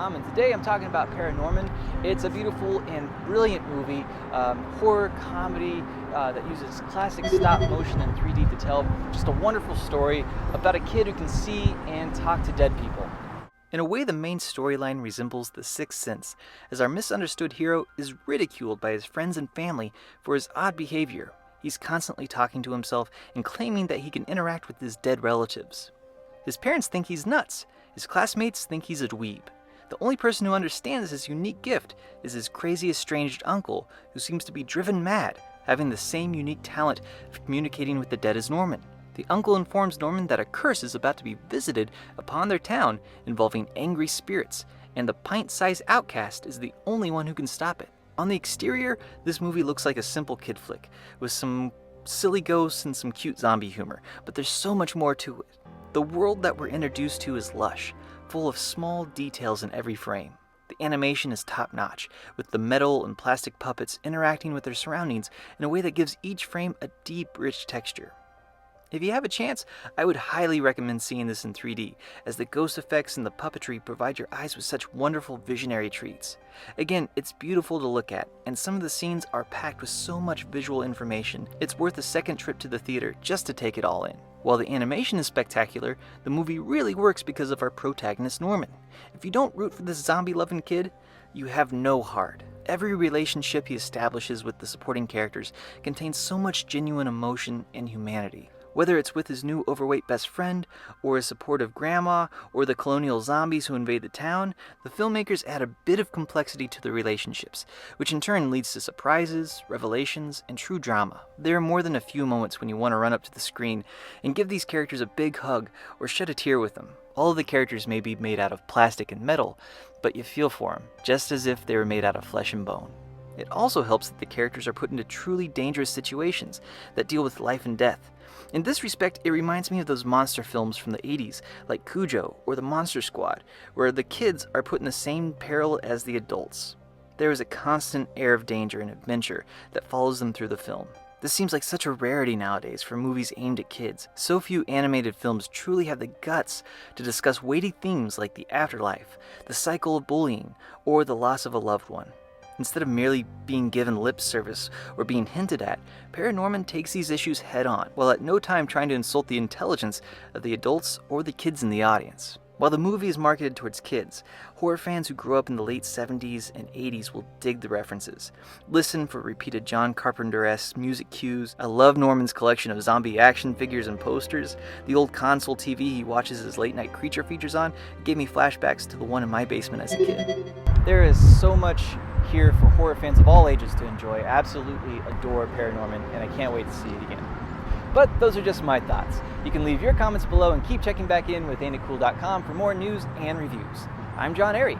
Paranorman.com, and today I'm talking about Paranorman. It's a beautiful and brilliant movie, horror comedy that uses classic stop motion and 3D to tell just a wonderful story about a kid who can see and talk to dead people. In a way, the main storyline resembles The Sixth Sense, as our misunderstood hero is ridiculed by his friends and family for his odd behavior. He's constantly talking to himself and claiming that he can interact with his dead relatives. His parents think he's nuts. His classmates think he's a dweeb. The only person who understands his unique gift is his crazy estranged uncle, who seems to be driven mad, having the same unique talent of communicating with the dead as Norman. The uncle informs Norman that a curse is about to be visited upon their town involving angry spirits, and the pint-sized outcast is the only one who can stop it. On the exterior, this movie looks like a simple kid flick, with some silly ghosts and some cute zombie humor, but there's so much more to it. The world that we're introduced to is lush, full of small details in every frame. The animation is top-notch, with the metal and plastic puppets interacting with their surroundings in a way that gives each frame a deep, rich texture. If you have a chance, I would highly recommend seeing this in 3D, as the ghost effects and the puppetry provide your eyes with such wonderful visionary treats. Again, it's beautiful to look at, and some of the scenes are packed with so much visual information, it's worth a second trip to the theater just to take it all in. While the animation is spectacular, the movie really works because of our protagonist Norman. If you don't root for this zombie-loving kid, you have no heart. Every relationship he establishes with the supporting characters contains so much genuine emotion and humanity. Whether it's with his new overweight best friend, or his supportive grandma, or the colonial zombies who invade the town, the filmmakers add a bit of complexity to the relationships, which in turn leads to surprises, revelations, and true drama. There are more than a few moments when you want to run up to the screen and give these characters a big hug or shed a tear with them. All of the characters may be made out of plastic and metal, but you feel for them, just as if they were made out of flesh and bone. It also helps that the characters are put into truly dangerous situations that deal with life and death. In this respect, it reminds me of those monster films from the 80s, like Cujo or The Monster Squad, where the kids are put in the same peril as the adults. There is a constant air of danger and adventure that follows them through the film. This seems like such a rarity nowadays for movies aimed at kids. So few animated films truly have the guts to discuss weighty themes like the afterlife, the cycle of bullying, or the loss of a loved one. Instead of merely being given lip service or being hinted at, Paranorman takes these issues head on, while at no time trying to insult the intelligence of the adults or the kids in the audience. While the movie is marketed towards kids, horror fans who grew up in the late 70s and 80s will dig the references. Listen for repeated John Carpenter-esque music cues. I love Norman's collection of zombie action figures and posters. The old console TV he watches his late-night creature features on gave me flashbacks to the one in my basement as a kid. There is so much here for horror fans of all ages to enjoy. I absolutely adore Paranorman, and I can't wait to see it again. But those are just my thoughts. You can leave your comments below and keep checking back in with AintItCool.com for more news and reviews. I'm John Airy.